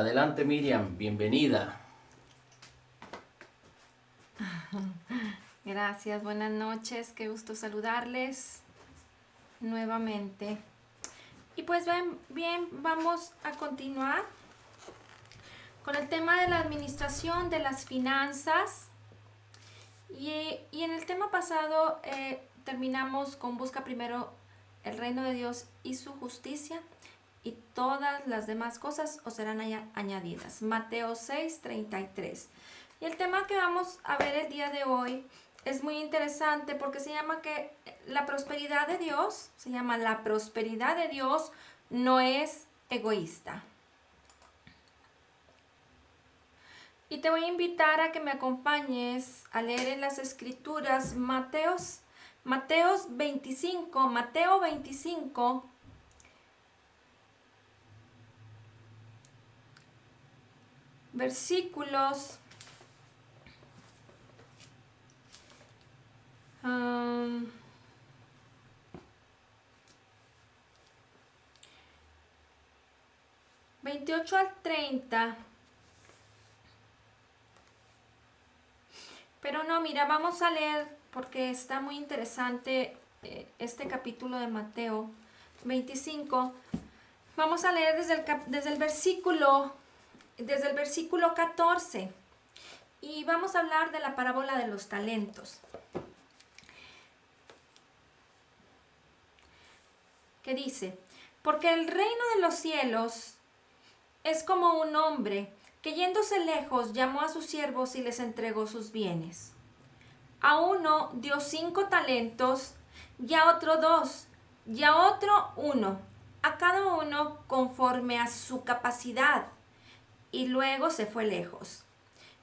Adelante, Miriam, bienvenida. Gracias, buenas noches, qué gusto saludarles nuevamente. Y pues bien, vamos a continuar con el tema de la administración de las finanzas. Y en el tema pasado terminamos con busca primero el reino de Dios y su justicia, y todas las demás cosas os serán añadidas. Mateo 6:33. Y el tema que vamos a ver el día de hoy es muy interesante porque se llama que la prosperidad de Dios, se llama la prosperidad de Dios no es egoísta. Y te voy a invitar a que me acompañes a leer en las escrituras Mateo 25, versículos 28 al 30. Pero no, mira, vamos a leer porque está muy interesante este capítulo de Mateo 25. Vamos a leer desde el versículo 14 y vamos a hablar de la parábola de los talentos. Que dice: porque el reino de los cielos es como un hombre que yéndose lejos llamó a sus siervos y les entregó sus bienes. A uno dio 5 talentos, y a otro 2, y a otro 1, a cada uno conforme a su capacidad, y luego se fue lejos.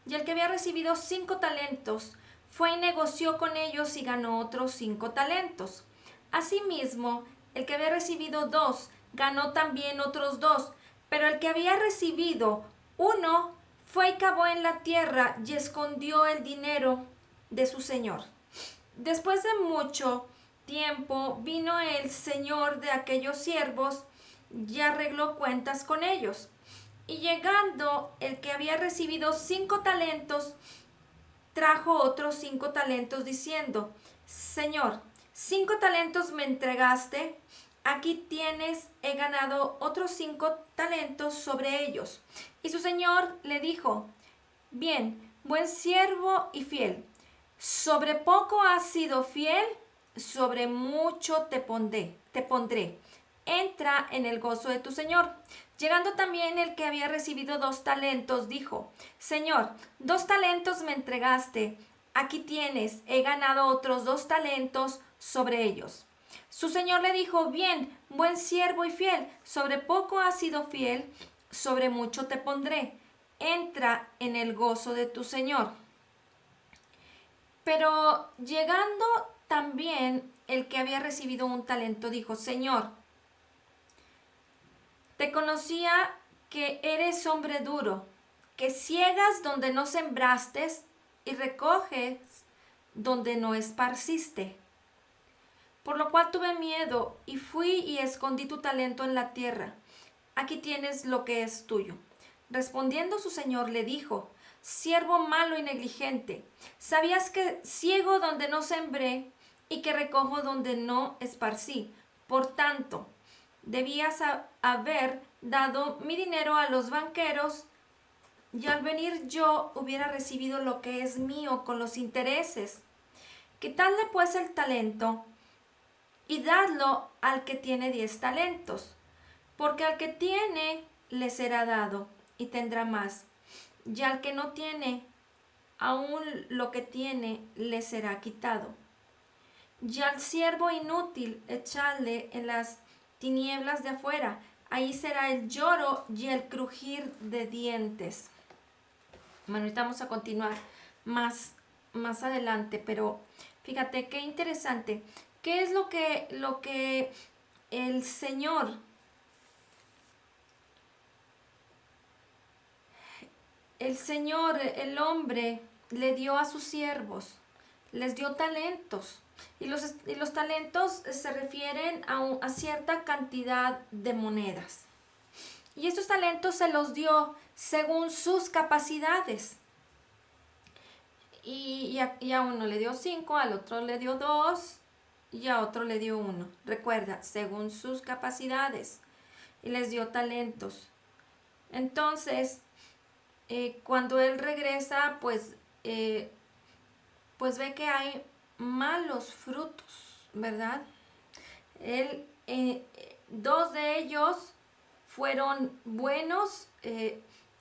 Y el que había recibido 5 talentos fue y negoció con ellos y ganó otros 5 talentos. Asimismo, el que había recibido 2 ganó también otros 2, pero el que había recibido 1 fue y cavó en la tierra y escondió el dinero de su señor. Después de mucho tiempo vino el señor de aquellos siervos y arregló cuentas con ellos. Y llegando el que había recibido 5 talentos, trajo otros 5 talentos diciendo: Señor, 5 talentos me entregaste, aquí tienes, he ganado otros 5 talentos sobre ellos. Y su señor le dijo: bien, buen siervo y fiel, sobre poco has sido fiel, sobre mucho te pondré. Entra en el gozo de tu señor. Llegando también el que había recibido 2 talentos, dijo: Señor, 2 talentos me entregaste, aquí tienes, he ganado otros 2 talentos sobre ellos. Su señor le dijo: bien, buen siervo y fiel, sobre poco has sido fiel, sobre mucho te pondré. Entra en el gozo de tu señor. Pero llegando también el que había recibido 1 talento, dijo: Señor, te conocía que eres hombre duro, que ciegas donde no sembraste y recoges donde no esparciste. Por lo cual tuve miedo y fui y escondí tu talento en la tierra. Aquí tienes lo que es tuyo. Respondiendo su señor le dijo: siervo malo y negligente, ¿sabías que ciego donde no sembré y que recojo donde no esparcí? Por tanto, debías haber dado mi dinero a los banqueros, y al venir yo hubiera recibido lo que es mío con los intereses. Quitadle pues el talento y dadlo al que tiene 10 talentos, porque al que tiene le será dado y tendrá más, y al que no tiene, aún lo que tiene le será quitado. Y al siervo inútil echadle en las tinieblas de afuera, ahí será el lloro y el crujir de dientes. Bueno, ahorita vamos a continuar más adelante, pero fíjate qué interesante. ¿Qué es lo que el Señor, el hombre, le dio a sus siervos? Les dio talentos. Y los talentos se refieren a cierta cantidad de monedas. Y estos talentos se los dio según sus capacidades. Y a uno le dio 5, al otro le dio 2 y a otro le dio 1. Recuerda, según sus capacidades. Y les dio talentos. Entonces, cuando él regresa, pues ve que hay malos frutos, ¿verdad? Él, 2 de ellos fueron buenos,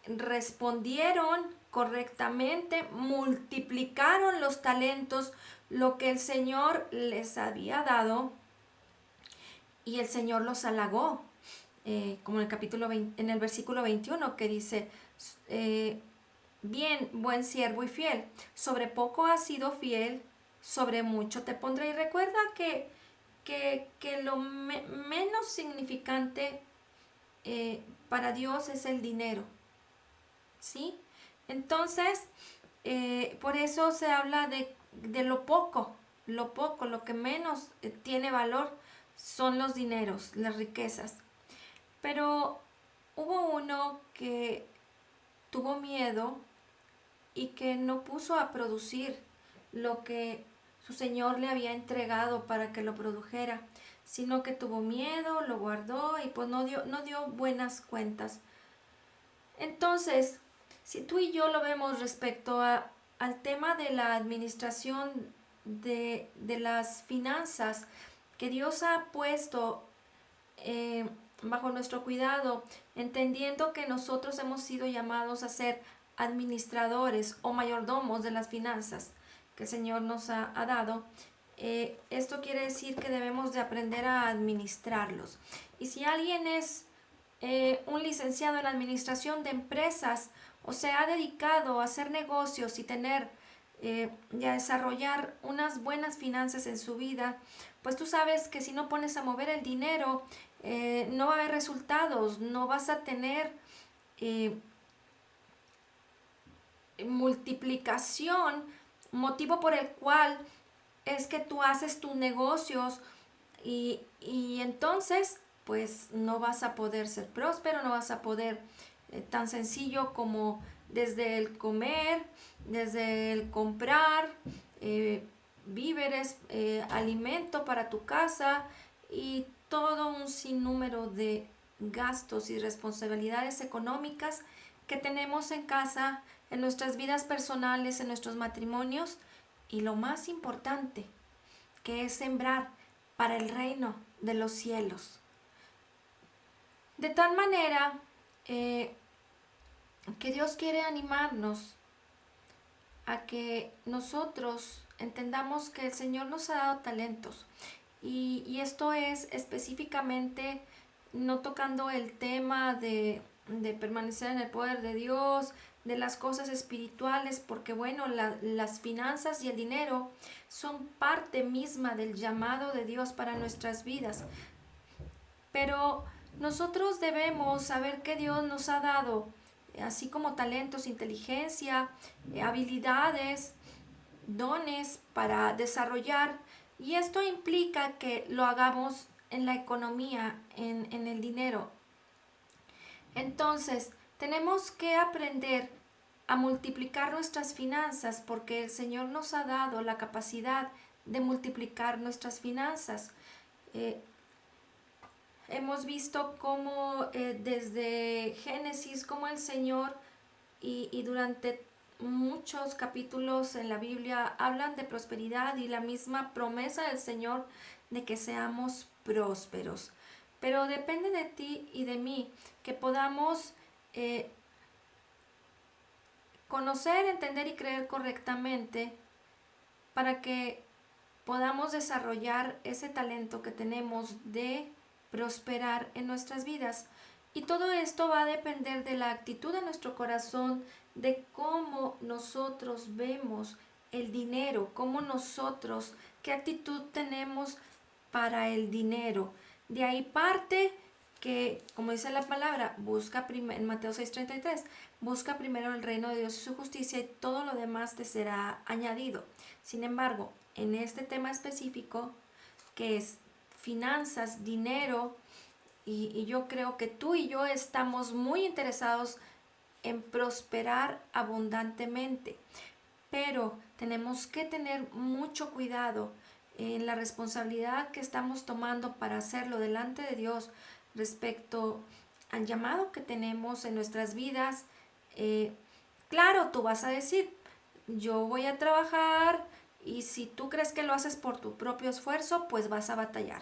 respondieron correctamente, multiplicaron los talentos, lo que el Señor les había dado, y el Señor los halagó, como en el capítulo 20, en el versículo 21, que dice, bien, buen siervo y fiel, sobre poco has sido fiel, sobre mucho te pondré. Y recuerda que lo menos significante para Dios es el dinero, ¿sí? Entonces, por eso se habla de lo poco, lo que menos tiene valor son los dineros, las riquezas. Pero hubo uno que tuvo miedo y que no puso a producir lo que su Señor le había entregado para que lo produjera, sino que tuvo miedo, lo guardó y pues no dio buenas cuentas. Entonces, si tú y yo lo vemos respecto al tema de la administración de las finanzas que Dios ha puesto bajo nuestro cuidado, entendiendo que nosotros hemos sido llamados a ser administradores o mayordomos de las finanzas que el Señor nos ha dado, esto quiere decir que debemos de aprender a administrarlos. Y si alguien es un licenciado en administración de empresas o se ha dedicado a hacer negocios y tener y a desarrollar unas buenas finanzas en su vida, pues tú sabes que si no pones a mover el dinero, no va a haber resultados, no vas a tener multiplicación, motivo por el cual es que tú haces tus negocios y entonces pues no vas a poder ser próspero, no vas a poder tan sencillo como desde el comer, desde el comprar víveres, alimento para tu casa y todo un sinnúmero de gastos y responsabilidades económicas que tenemos en casa, en nuestras vidas personales, en nuestros matrimonios, y lo más importante, que es sembrar para el reino de los cielos. De tal manera que Dios quiere animarnos a que nosotros entendamos que el Señor nos ha dado talentos. Y esto es específicamente no tocando el tema de permanecer en el poder de Dios, de las cosas espirituales, porque bueno, las finanzas y el dinero son parte misma del llamado de Dios para nuestras vidas. Pero nosotros debemos saber que Dios nos ha dado, así como talentos, inteligencia, habilidades, dones para desarrollar, y esto implica que lo hagamos en la economía, en el dinero. Entonces, tenemos que aprender a multiplicar nuestras finanzas porque el Señor nos ha dado la capacidad de multiplicar nuestras finanzas. Hemos visto cómo desde Génesis, cómo el Señor y durante muchos capítulos en la Biblia hablan de prosperidad y la misma promesa del Señor de que seamos prósperos. Pero depende de ti y de mí que podamos conocer, entender y creer correctamente para que podamos desarrollar ese talento que tenemos de prosperar en nuestras vidas. Y todo esto va a depender de la actitud de nuestro corazón, de cómo nosotros vemos el dinero, qué actitud tenemos para el dinero. De ahí parte que, como dice la palabra, en Mateo 6:33, busca primero el reino de Dios y su justicia y todo lo demás te será añadido. Sin embargo, en este tema específico, que es finanzas, dinero, y yo creo que tú y yo estamos muy interesados en prosperar abundantemente, pero tenemos que tener mucho cuidado en la responsabilidad que estamos tomando para hacerlo delante de Dios respecto al llamado que tenemos en nuestras vidas. Claro, tú vas a decir, yo voy a trabajar y si tú crees que lo haces por tu propio esfuerzo, pues vas a batallar.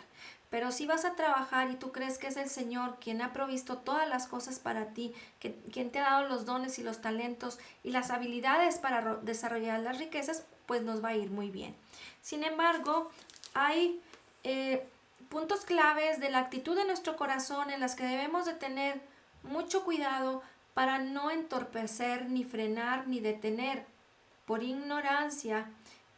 Pero si vas a trabajar y tú crees que es el Señor quien ha provisto todas las cosas para ti, quien te ha dado los dones y los talentos y las habilidades para desarrollar las riquezas, pues nos va a ir muy bien. Sin embargo, hay puntos claves de la actitud de nuestro corazón en las que debemos de tener mucho cuidado para no entorpecer, ni frenar, ni detener por ignorancia,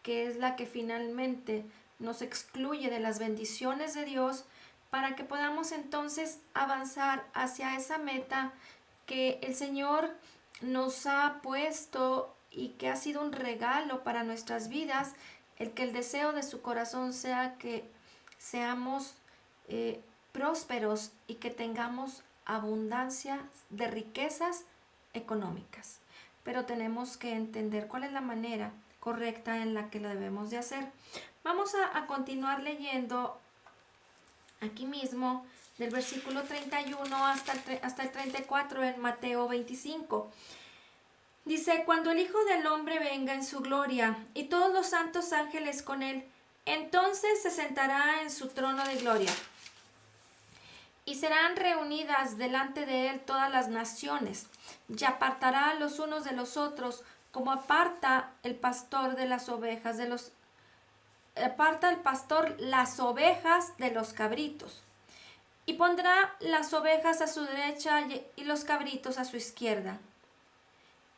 que es la que finalmente nos excluye de las bendiciones de Dios, para que podamos entonces avanzar hacia esa meta que el Señor nos ha puesto y que ha sido un regalo para nuestras vidas, el que el deseo de su corazón sea que seamos prósperos y que tengamos abundancia de riquezas económicas. Pero tenemos que entender cuál es la manera correcta en la que lo debemos de hacer. Vamos a continuar leyendo aquí mismo del versículo 31 hasta el 34 en Mateo 25. Dice, cuando el Hijo del Hombre venga en su gloria y todos los santos ángeles con él, entonces se sentará en su trono de gloria. Y serán reunidas delante de él todas las naciones, y apartará los unos de los otros, como aparta el pastor de las ovejas aparta el pastor las ovejas de los cabritos. Y pondrá las ovejas a su derecha y los cabritos a su izquierda.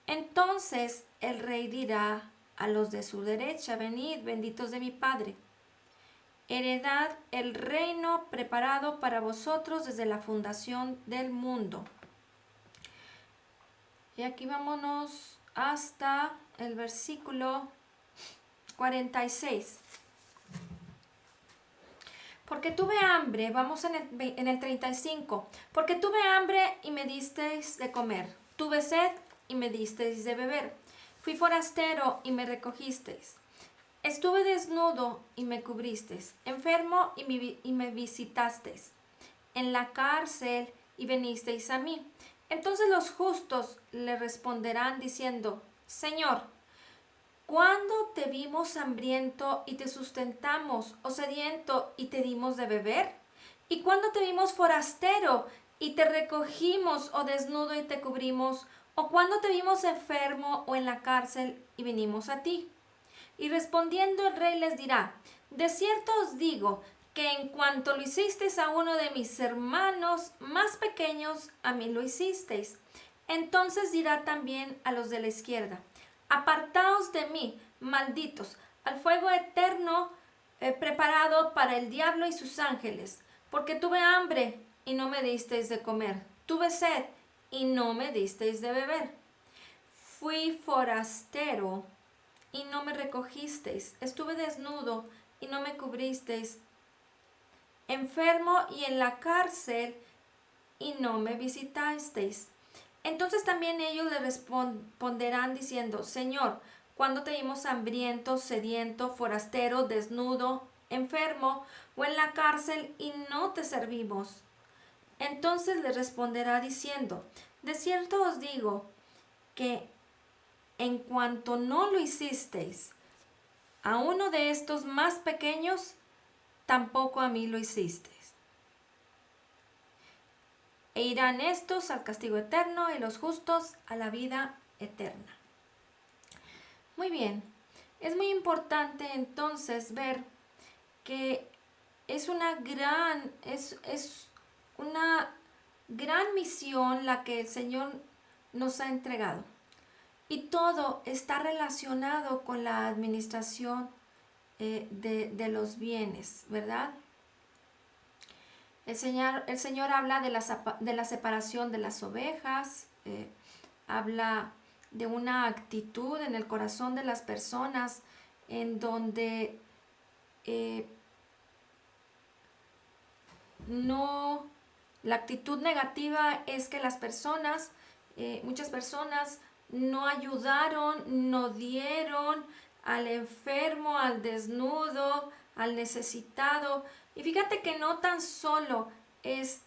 Entonces el rey dirá a los de su derecha, venid, benditos de mi Padre, heredad el reino preparado para vosotros desde la fundación del mundo. Y aquí vámonos hasta el versículo 46. Porque tuve hambre, vamos en el 35. Porque tuve hambre y me disteis de comer. Tuve sed y me disteis de beber. Fui forastero y me recogisteis. Estuve desnudo y me cubristeis, enfermo y me visitasteis, en la cárcel y vinisteis a mí. Entonces los justos le responderán diciendo, Señor, ¿cuándo te vimos hambriento y te sustentamos, o sediento y te dimos de beber? ¿Y cuándo te vimos forastero y te recogimos, o desnudo y te cubrimos? ¿O cuándo te vimos enfermo o en la cárcel y vinimos a ti? Y respondiendo el rey les dirá, de cierto os digo que en cuanto lo hicisteis a uno de mis hermanos más pequeños, a mí lo hicisteis. Entonces dirá también a los de la izquierda, apartaos de mí, malditos, al fuego eterno preparado para el diablo y sus ángeles, porque tuve hambre y no me disteis de comer, tuve sed y no me disteis de beber, fui forastero y no me recogisteis, estuve desnudo y no me cubristeis, enfermo y en la cárcel y no me visitasteis. Entonces también ellos le responderán diciendo, Señor, ¿cuándo te vimos hambriento, sediento, forastero, desnudo, enfermo o en la cárcel y no te servimos? Entonces le responderá diciendo, de cierto os digo que en cuanto no lo hicisteis a uno de estos más pequeños, tampoco a mí lo hicisteis. E irán estos al castigo eterno y los justos a la vida eterna. Muy bien, es muy importante entonces ver que es una gran misión la que el Señor nos ha entregado. Y todo está relacionado con la administración de los bienes, ¿verdad? El Señor habla de la separación de las ovejas, habla de una actitud en el corazón de las personas en donde no La actitud negativa es que las personas, muchas personas no ayudaron, no dieron al enfermo, al desnudo, al necesitado. Y fíjate que no tan solo es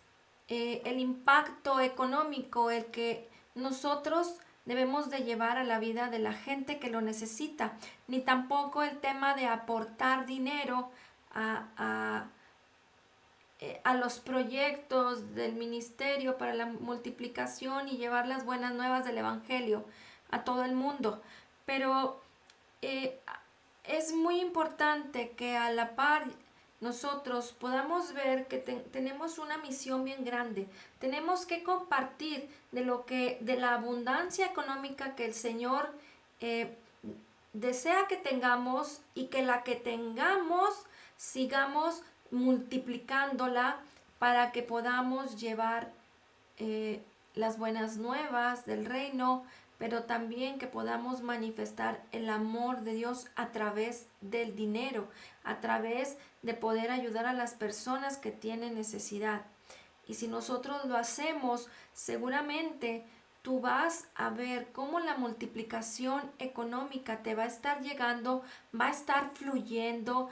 el impacto económico el que nosotros debemos de llevar a la vida de la gente que lo necesita, ni tampoco el tema de aportar dinero a a los proyectos del ministerio para la multiplicación y llevar las buenas nuevas del Evangelio a todo el mundo. Pero eh, es muy importante que a la par nosotros podamos ver que tenemos una misión bien grande. Tenemos que compartir de la abundancia económica que el Señor eh, desea que tengamos, y que la que tengamos sigamos multiplicándola para que podamos llevar las buenas nuevas del reino, pero también que podamos manifestar el amor de Dios a través del dinero, a través de poder ayudar a las personas que tienen necesidad. Y si nosotros lo hacemos, seguramente tú vas a ver cómo la multiplicación económica te va a estar llegando, va a estar fluyendo,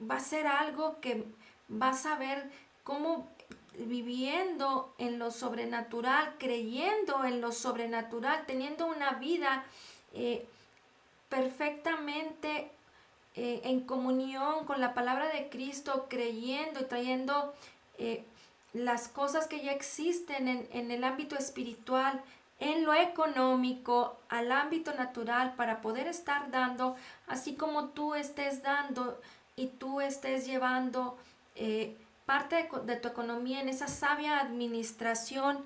va a ser algo que vas a ver cómo viviendo en lo sobrenatural, creyendo en lo sobrenatural, teniendo una vida eh, perfectamente en comunión con la palabra de Cristo, creyendo y trayendo las cosas que ya existen en el ámbito espiritual, en lo económico, al ámbito natural, para poder estar dando, así como tú estés dando y tú estés llevando parte de tu economía en esa sabia administración.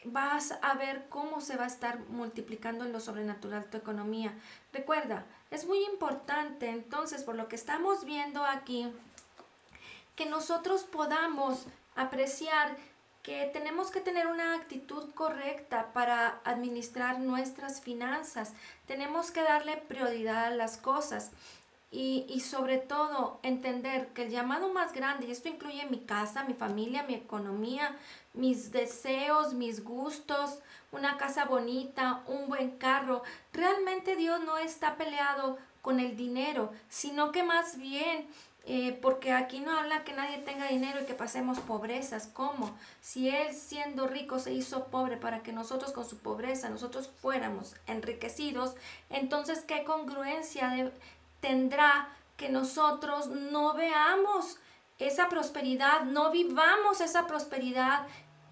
Vas a ver cómo se va a estar multiplicando en lo sobrenatural tu economía. Recuerda, es muy importante entonces, por lo que estamos viendo aquí, que nosotros podamos apreciar que tenemos que tener una actitud correcta para administrar nuestras finanzas. Tenemos que darle prioridad a las cosas. Y sobre todo entender que el llamado más grande, y esto incluye mi casa, mi familia, mi economía, mis deseos, mis gustos, una casa bonita, un buen carro, realmente Dios no está peleado con el dinero, sino que más bien, porque aquí no habla que nadie tenga dinero y que pasemos pobrezas. ¿Cómo? Si Él siendo rico se hizo pobre para que nosotros con su pobreza nosotros fuéramos enriquecidos, entonces qué congruencia tendrá que nosotros no veamos esa prosperidad, no vivamos esa prosperidad,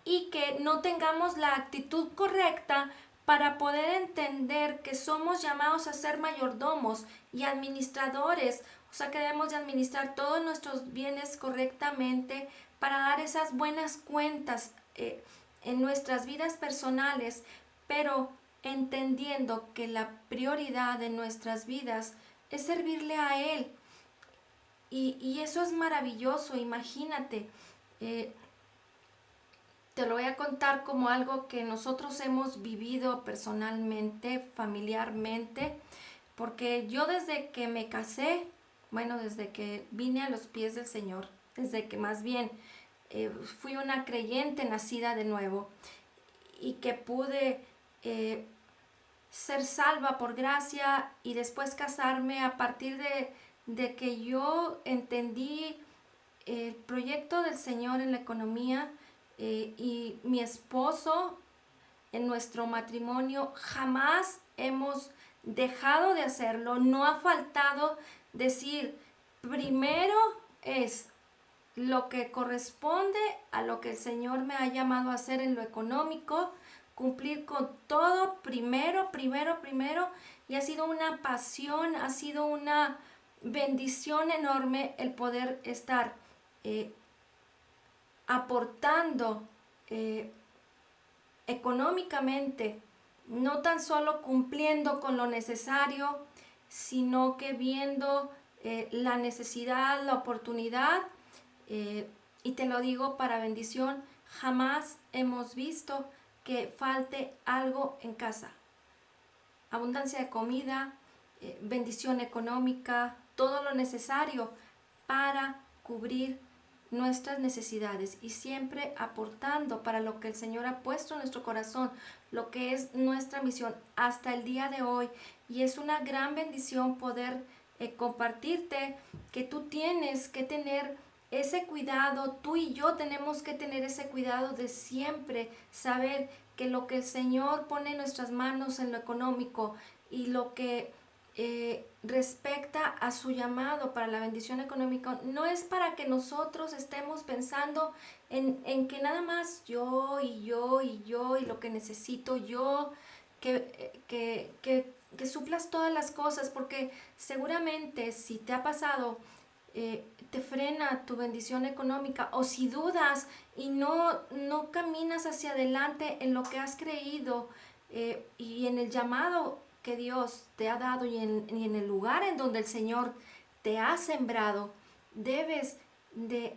y que no tengamos la actitud correcta para poder entender que somos llamados a ser mayordomos y administradores. O sea, que debemos de administrar todos nuestros bienes correctamente para dar esas buenas cuentas en nuestras vidas personales, pero entendiendo que la prioridad de nuestras vidas es servirle a Él. Y eso es maravilloso, imagínate. Te lo voy a contar como algo que nosotros hemos vivido personalmente, familiarmente, porque yo desde que me casé, bueno, desde que vine a los pies del Señor, desde que más bien fui una creyente nacida de nuevo, y que pude ser salva por gracia y después casarme a partir de que yo entendí el proyecto del Señor en la economía, y mi esposo en nuestro matrimonio jamás hemos dejado de hacerlo. No ha faltado decir, primero es lo que corresponde a lo que el Señor me ha llamado a hacer en lo económico, cumplir con todo primero, primero, primero. Y ha sido una pasión, ha sido una bendición enorme el poder estar aportando económicamente, no tan solo cumpliendo con lo necesario, sino que viendo la necesidad, la oportunidad, y te lo digo para bendición, jamás hemos visto que falte algo en casa. Abundancia de comida, bendición económica, todo lo necesario para cubrir nuestras necesidades y siempre aportando para lo que el Señor ha puesto en nuestro corazón, lo que es nuestra misión hasta el día de hoy. Y es una gran bendición poder compartirte que tú tienes que tener ese cuidado, tú y yo tenemos que tener ese cuidado de siempre saber que lo que el Señor pone en nuestras manos en lo económico y lo que respecta a su llamado para la bendición económica, no es para que nosotros estemos pensando en que nada más yo y yo y yo y lo que necesito yo, que suplas todas las cosas, porque seguramente si te ha pasado, te frena tu bendición económica, o si dudas y no caminas hacia adelante en lo que has creído y en el llamado que Dios te ha dado y en el lugar en donde el Señor te ha sembrado, debes de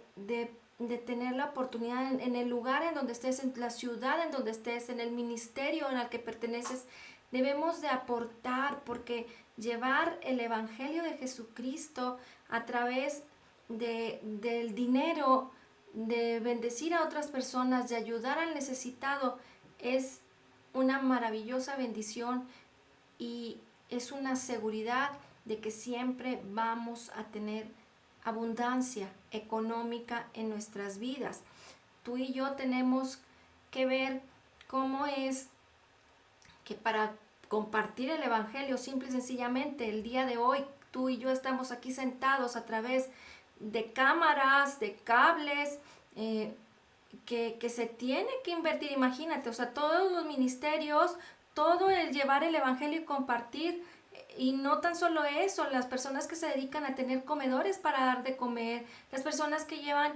tener la oportunidad en el lugar en donde estés, en la ciudad en donde estés, en el ministerio en al que perteneces, debemos de aportar, porque llevar el Evangelio de Jesucristo a través del dinero, de bendecir a otras personas, de ayudar al necesitado, es una maravillosa bendición y es una seguridad de que siempre vamos a tener abundancia económica en nuestras vidas. Tú y yo tenemos que ver cómo es que para compartir el Evangelio, simple y sencillamente, el día de hoy, tú y yo estamos aquí sentados a través de cámaras, de cables, que se tiene que invertir, imagínate, o sea, todos los ministerios, todo el llevar el Evangelio y compartir, y no tan solo eso, las personas que se dedican a tener comedores para dar de comer, las personas que llevan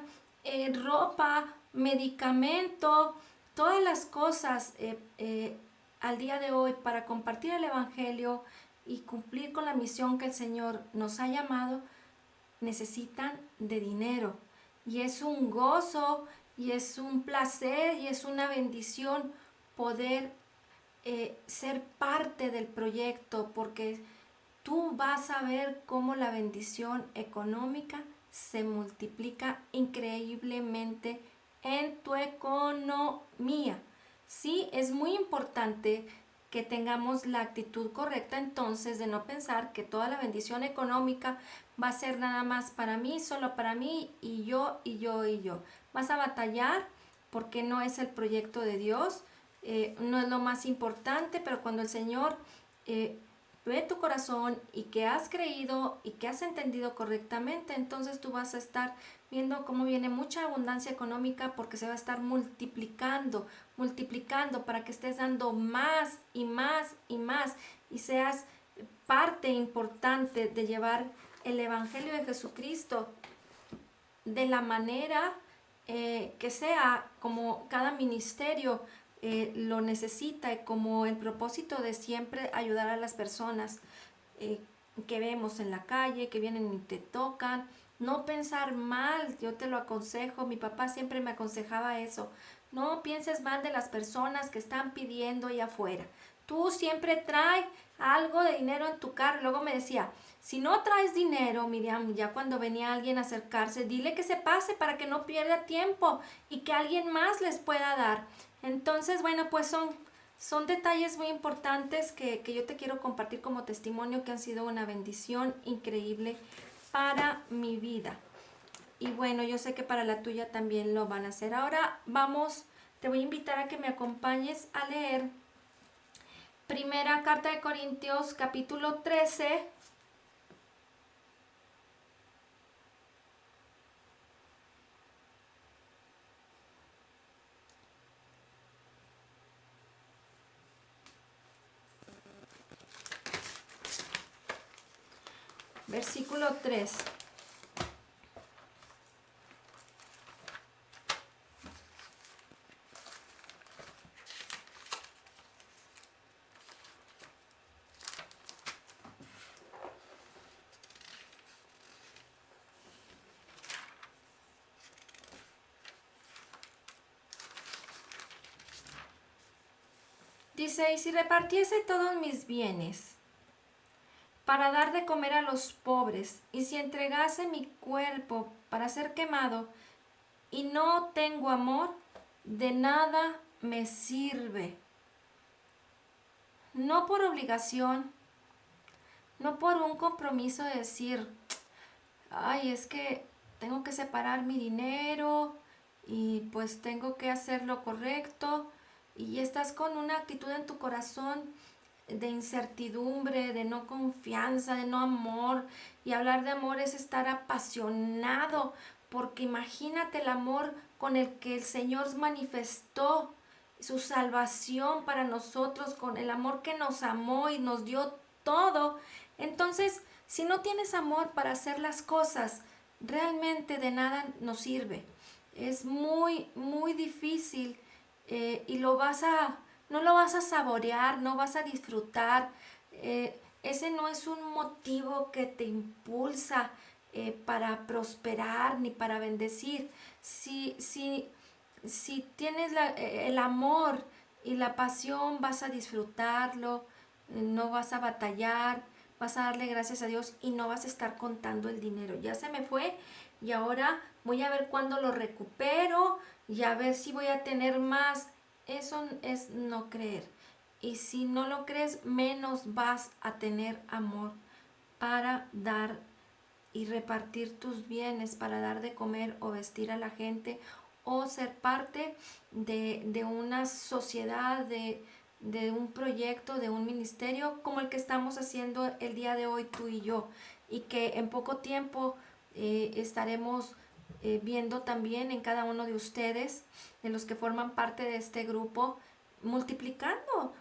ropa, medicamento, todas las cosas al día de hoy para compartir el Evangelio y cumplir con la misión que el Señor nos ha llamado, necesitan de dinero. Y es un gozo, y es un placer, y es una bendición poder ser parte del proyecto, porque tú vas a ver cómo la bendición económica se multiplica increíblemente en tu economía. Sí, es muy importante que tengamos la actitud correcta entonces de no pensar que toda la bendición económica va a ser nada más para mí, solo para mí y yo y yo y yo. Vas a batallar porque no es el proyecto de Dios, no es lo más importante, pero cuando el Señor ve tu corazón y que has creído y que has entendido correctamente, entonces tú vas a estar viendo cómo viene mucha abundancia económica, porque se va a estar multiplicando para que estés dando más y más y más y seas parte importante de llevar el Evangelio de Jesucristo de la manera que sea, como cada ministerio lo necesita, y como el propósito de siempre ayudar a las personas que vemos en la calle, que vienen y te tocan. No pensar mal, yo te lo aconsejo, mi papá siempre me aconsejaba eso. No pienses mal de las personas que están pidiendo allá afuera. Tú siempre trae algo de dinero en tu carro. Luego me decía, si no traes dinero, Miriam, ya cuando venía alguien a acercarse, dile que se pase para que no pierda tiempo y que alguien más les pueda dar. Entonces, bueno, pues son detalles muy importantes que yo te quiero compartir como testimonio, que han sido una bendición increíble para mi vida. Y bueno, yo sé que para la tuya también lo van a hacer. Ahora te voy a invitar a que me acompañes a leer Primera Carta de Corintios, capítulo 13. Versículo 3. Dice, y si repartiese todos mis bienes para dar de comer a los pobres, y si entregase mi cuerpo para ser quemado, y no tengo amor, de nada me sirve. No por obligación, no por un compromiso de decir, ay, es que tengo que separar mi dinero y pues tengo que hacer lo correcto, y estás con una actitud en tu corazón de incertidumbre, de no confianza, de no amor. Y hablar de amor es estar apasionado, porque imagínate el amor con el que el Señor manifestó su salvación para nosotros, con el amor que nos amó y nos dio todo. Entonces, si no tienes amor para hacer las cosas, realmente de nada nos sirve. Es muy, muy difícil, y no lo vas a saborear, no vas a disfrutar. Ese no es un motivo que te impulsa para prosperar ni para bendecir. Si tienes el amor y la pasión, vas a disfrutarlo, no vas a batallar, vas a darle gracias a Dios y no vas a estar contando el dinero. Ya se me fue y ahora voy a ver cuándo lo recupero y a ver si voy a tener más. Eso es no creer. Y si no lo crees, menos vas a tener amor para dar y repartir tus bienes, para dar de comer o vestir a la gente, o ser parte de una sociedad, de un proyecto, de un ministerio como el que estamos haciendo el día de hoy tú y yo, y que en poco tiempo estaremos viendo también en cada uno de ustedes, de los que forman parte de este grupo, multiplicando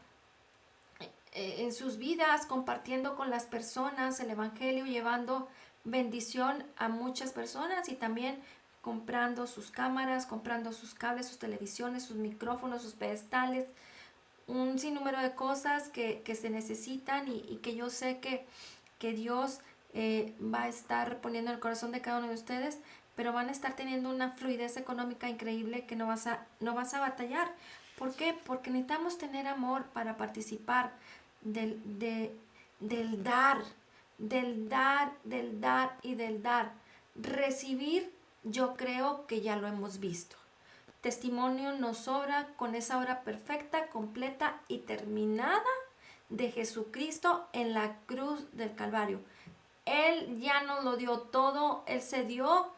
en sus vidas, compartiendo con las personas el evangelio, llevando bendición a muchas personas, y también comprando sus cámaras, comprando sus cables, sus televisiones, sus micrófonos, sus pedestales, un sinnúmero de cosas que se necesitan, y que yo sé que Dios va a estar poniendo en el corazón de cada uno de ustedes, pero van a estar teniendo una fluidez económica increíble que no vas a batallar. ¿Por qué? Porque necesitamos tener amor para participar del dar, del dar y del dar. Recibir, yo creo que ya lo hemos visto. Testimonio nos sobra con esa obra perfecta, completa y terminada de Jesucristo en la cruz del Calvario. Él ya nos lo dio todo, Él se dio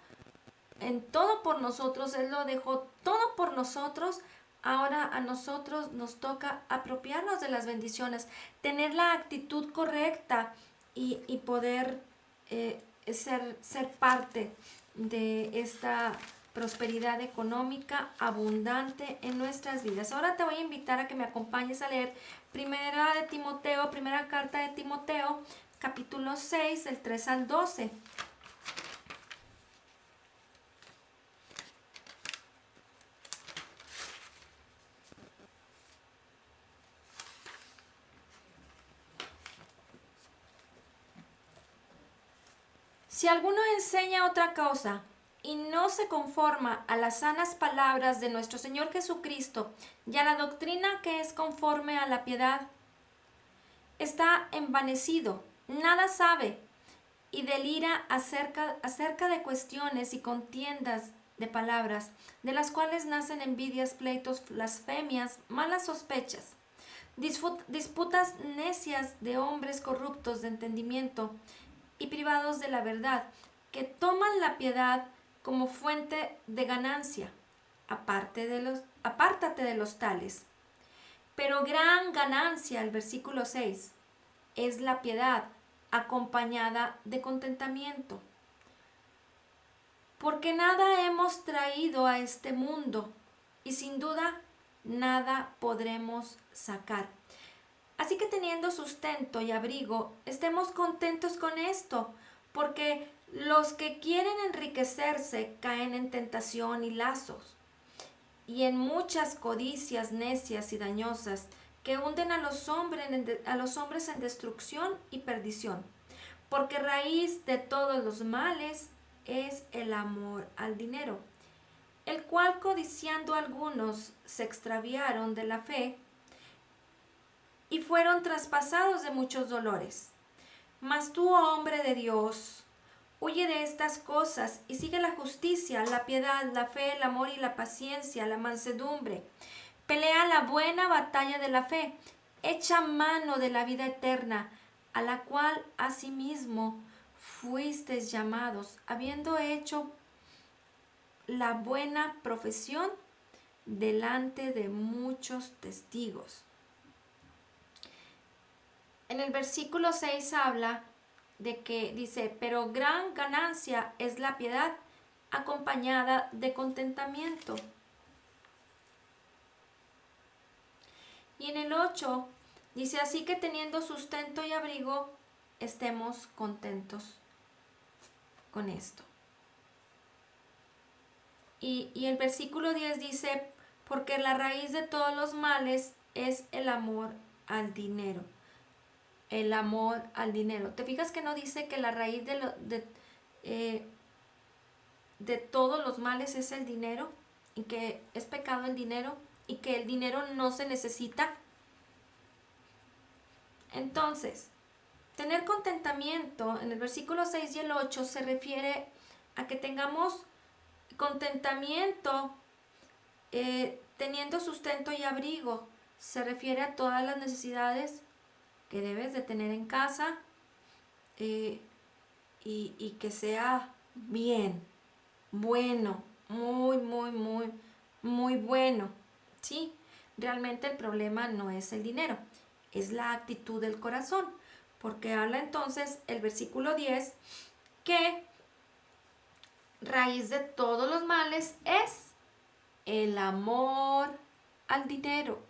en todo por nosotros, Él lo dejó todo por nosotros. Ahora a nosotros nos toca apropiarnos de las bendiciones, tener la actitud correcta y poder ser parte de esta prosperidad económica abundante en nuestras vidas. Ahora te voy a invitar a que me acompañes a leer primera carta de Timoteo, capítulo 6, del 3 al 12. Si alguno enseña otra cosa y no se conforma a las sanas palabras de nuestro Señor Jesucristo y a la doctrina que es conforme a la piedad, está envanecido, nada sabe, y delira acerca de cuestiones y contiendas de palabras, de las cuales nacen envidias, pleitos, blasfemias, malas sospechas, disputas necias de hombres corruptos de entendimiento y privados de la verdad, que toman la piedad como fuente de ganancia. Apártate de los tales. Pero gran ganancia, el versículo 6, es la piedad acompañada de contentamiento. Porque nada hemos traído a este mundo y sin duda nada podremos sacar. Así que teniendo sustento y abrigo, estemos contentos con esto, porque los que quieren enriquecerse caen en tentación y lazos, y en muchas codicias necias y dañosas que hunden a los hombres en destrucción y perdición, porque raíz de todos los males es el amor al dinero, el cual codiciando algunos se extraviaron de la fe y fueron traspasados de muchos dolores. Mas tú, hombre de Dios, Huye de estas cosas y sigue la justicia, la piedad, la fe, el amor y la paciencia, la mansedumbre. Pelea la buena batalla de la fe. Echa mano de la vida eterna, a la cual asimismo fuisteis llamados, habiendo hecho la buena profesión delante de muchos testigos. En el versículo 6 habla de que dice, pero gran ganancia es la piedad acompañada de contentamiento. Y en el 8 dice, así que teniendo sustento y abrigo, estemos contentos con esto. Y el versículo 10 dice, porque la raíz de todos los males es el amor al dinero. El amor al dinero. ¿Te fijas que no dice que la raíz de todos los males es el dinero? Y que es pecado el dinero y que el dinero no se necesita. Entonces, tener contentamiento en el versículo 6 y el 8 se refiere a que tengamos contentamiento teniendo sustento y abrigo. Se refiere a todas las necesidades que debes de tener en casa y que sea bien, bueno, muy bueno. ¿Sí? Realmente el problema no es el dinero, es la actitud del corazón, porque habla entonces el versículo 10 que raíz de todos los males es el amor al dinero.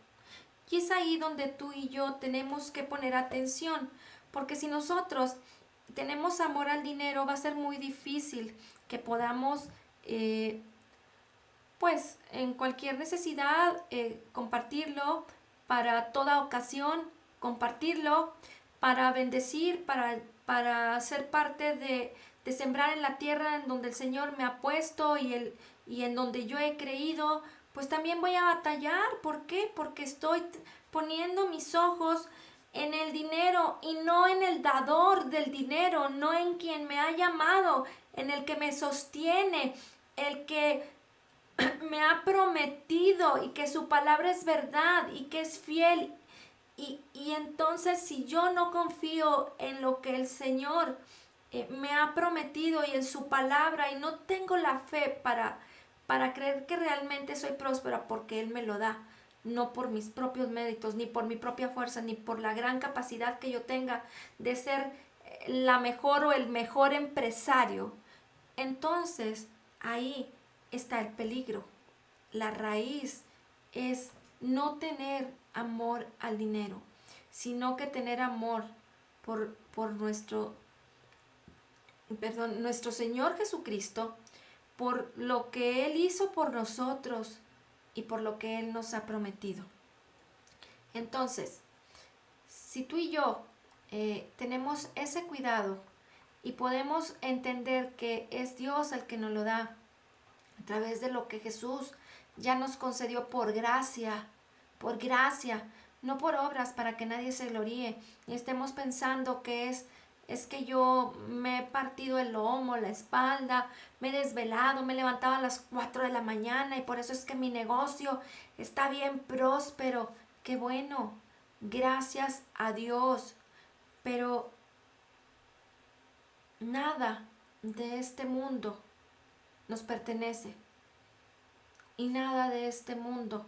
Y es ahí donde tú y yo tenemos que poner atención, porque si nosotros tenemos amor al dinero, va a ser muy difícil que podamos, pues, en cualquier necesidad, compartirlo, para toda ocasión, compartirlo, para bendecir, para ser parte de sembrar en la tierra en donde el Señor me ha puesto y en donde yo he creído. Pues también voy a batallar. ¿Por qué? Porque estoy poniendo mis ojos en el dinero y no en el dador del dinero, no en quien me ha llamado, en el que me sostiene, el que me ha prometido y que su palabra es verdad y que es fiel. Y entonces si yo no confío en lo que el Señor me ha prometido y en su palabra y no tengo la fe para creer que realmente soy próspera porque Él me lo da, no por mis propios méritos, ni por mi propia fuerza, ni por la gran capacidad que yo tenga de ser la mejor o el mejor empresario, entonces ahí está el peligro. La raíz es no tener amor al dinero, sino que tener amor por nuestro Señor Jesucristo, por lo que Él hizo por nosotros y por lo que Él nos ha prometido. Entonces, si tú y yo tenemos ese cuidado y podemos entender que es Dios el que nos lo da a través de lo que Jesús ya nos concedió por gracia, no por obras para que nadie se gloríe y estemos pensando que es que yo me he partido el lomo, la espalda, me he desvelado, me he levantado a las 4 de la mañana y por eso es que mi negocio está bien próspero. Qué bueno, gracias a Dios, pero nada de este mundo nos pertenece y nada de este mundo,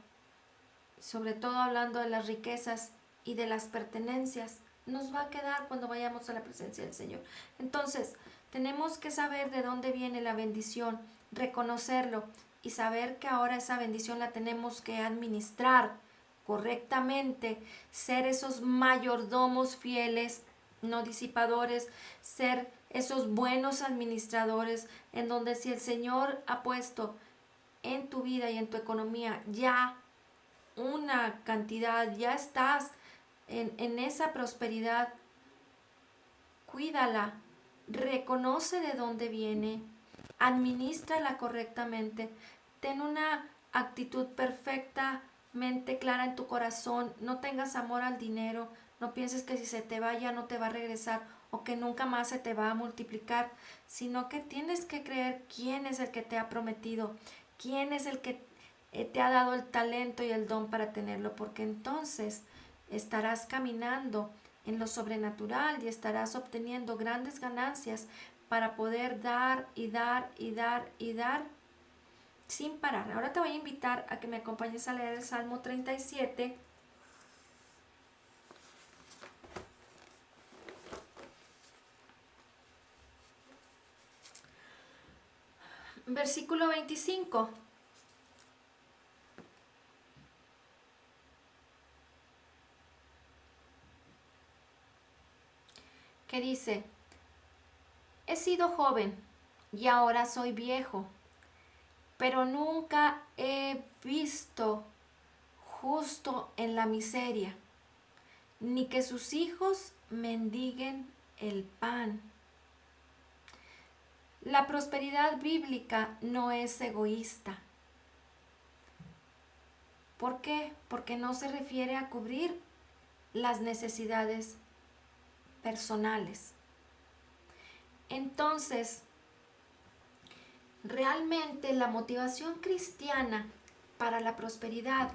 sobre todo hablando de las riquezas y de las pertenencias, nos va a quedar cuando vayamos a la presencia del Señor. Entonces, tenemos que saber de dónde viene la bendición, reconocerlo y saber que ahora esa bendición la tenemos que administrar correctamente, ser esos mayordomos fieles, no disipadores, ser esos buenos administradores, en donde si el Señor ha puesto en tu vida y en tu economía ya una cantidad, ya estás en esa prosperidad, cuídala, reconoce de dónde viene, administrala correctamente, ten una actitud perfectamente clara en tu corazón, no tengas amor al dinero, no pienses que si se te va ya no te va a regresar o que nunca más se te va a multiplicar, sino que tienes que creer quién es el que te ha prometido, quién es el que te ha dado el talento y el don para tenerlo, porque entonces estarás caminando en lo sobrenatural y estarás obteniendo grandes ganancias para poder dar y dar y dar y dar sin parar. Ahora te voy a invitar a que me acompañes a leer el Salmo 37. Versículo 25. Que dice: he sido joven y ahora soy viejo, pero nunca he visto justo en la miseria, ni que sus hijos mendiguen el pan. La prosperidad bíblica no es egoísta. ¿Por qué? Porque no se refiere a cubrir las necesidades personales. Entonces, realmente la motivación cristiana para la prosperidad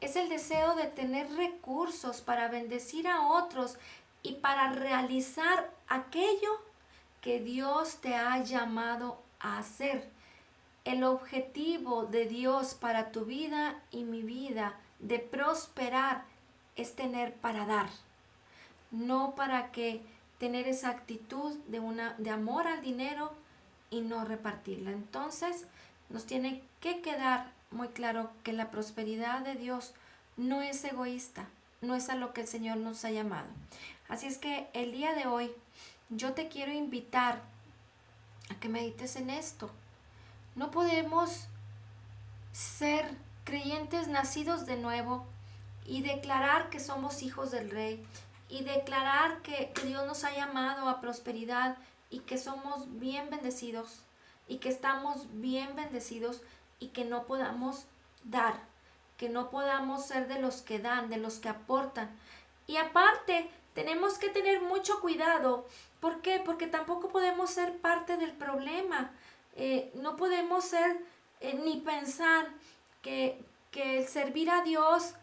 es el deseo de tener recursos para bendecir a otros y para realizar aquello que Dios te ha llamado a hacer. El objetivo de Dios para tu vida y mi vida de prosperar es tener para dar, no para que tener esa actitud de amor al dinero y no repartirla. Entonces, nos tiene que quedar muy claro que la prosperidad de Dios no es egoísta, no es a lo que el Señor nos ha llamado. Así es que el día de hoy yo te quiero invitar a que medites en esto. No podemos ser creyentes nacidos de nuevo y declarar que somos hijos del Rey y declarar que Dios nos ha llamado a prosperidad y que somos bien bendecidos y que estamos bien bendecidos y que no podamos dar, que no podamos ser de los que dan, de los que aportan. Y aparte, tenemos que tener mucho cuidado. ¿Por qué? Porque tampoco podemos ser parte del problema. No podemos ser ni pensar que el servir a Dios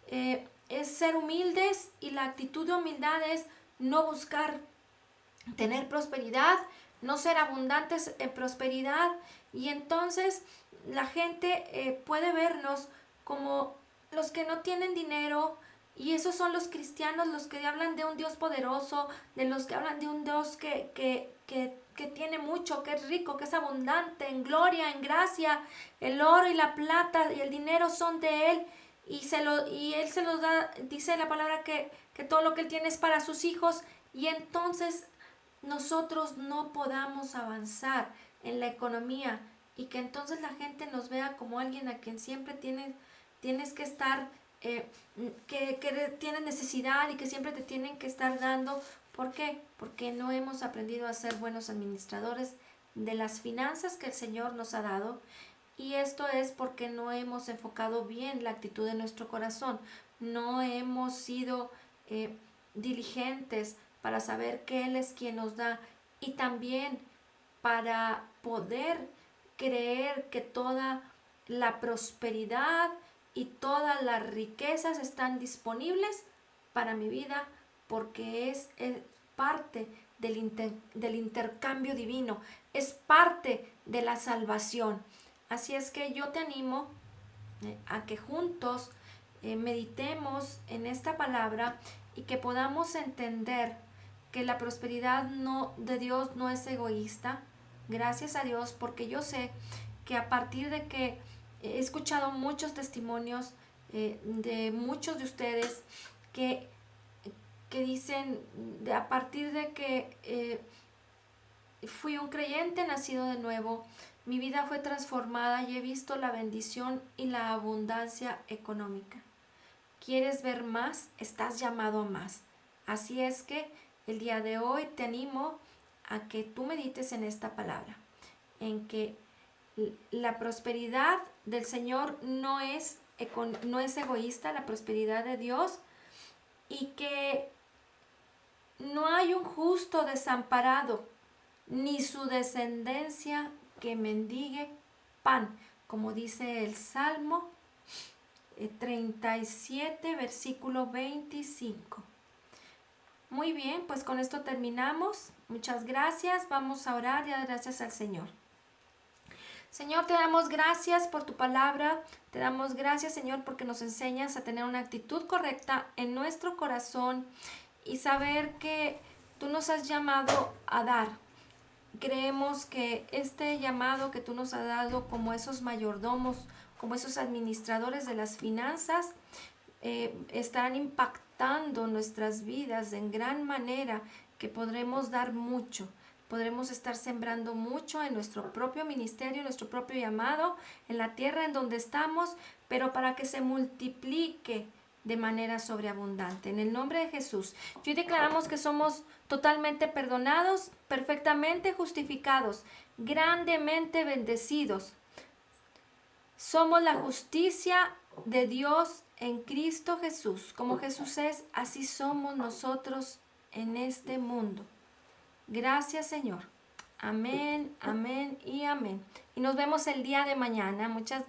es ser humildes, y la actitud de humildad es no buscar tener prosperidad, no ser abundantes en prosperidad, y entonces la gente puede vernos como los que no tienen dinero, y esos son los cristianos, los que hablan de un Dios poderoso, de los que hablan de un Dios que tiene mucho, que es rico, que es abundante en gloria, en gracia. El oro y la plata y el dinero son de Él, y Él se los da. Dice la palabra que todo lo que Él tiene es para sus hijos, y entonces nosotros no podamos avanzar en la economía, y que entonces la gente nos vea como alguien a quien siempre tienes que estar, que tienen necesidad y que siempre te tienen que estar dando. ¿Por qué? Porque no hemos aprendido a ser buenos administradores de las finanzas que el Señor nos ha dado, y esto es porque no hemos enfocado bien la actitud de nuestro corazón, no hemos sido diligentes para saber que Él es quien nos da, y también para poder creer que toda la prosperidad y todas las riquezas están disponibles para mi vida, porque es parte del intercambio divino, es parte de la salvación. Así es que yo te animo a que juntos meditemos en esta palabra y que podamos entender que la prosperidad de Dios no es egoísta. Gracias a Dios, porque yo sé que a partir de que he escuchado muchos testimonios de muchos de ustedes que dicen, a partir de que fui un creyente nacido de nuevo, mi vida fue transformada y he visto la bendición y la abundancia económica. ¿Quieres ver más? Estás llamado a más. Así es que el día de hoy te animo a que tú medites en esta palabra, en que la prosperidad del Señor no es egoísta, la prosperidad de Dios, y que no hay un justo desamparado, ni su descendencia que mendigue pan, como dice el Salmo 37, versículo 25. Muy bien, pues con esto terminamos. Muchas gracias. Vamos a orar y a dar gracias al Señor. Señor, te damos gracias por tu palabra. Te damos gracias, Señor, porque nos enseñas a tener una actitud correcta en nuestro corazón y saber que tú nos has llamado a dar. Creemos que este llamado que tú nos has dado como esos mayordomos, como esos administradores de las finanzas, estarán impactando nuestras vidas en gran manera, que podremos dar mucho. Podremos estar sembrando mucho en nuestro propio ministerio, en nuestro propio llamado, en la tierra en donde estamos, pero para que se multiplique de manera sobreabundante. En el nombre de Jesús, yo declaramos que somos totalmente perdonados, perfectamente justificados, grandemente bendecidos. Somos la justicia de Dios en Cristo Jesús. Como Jesús es, así somos nosotros en este mundo. Gracias, Señor. Amén, amén y amén. Y nos vemos el día de mañana. Muchas gracias.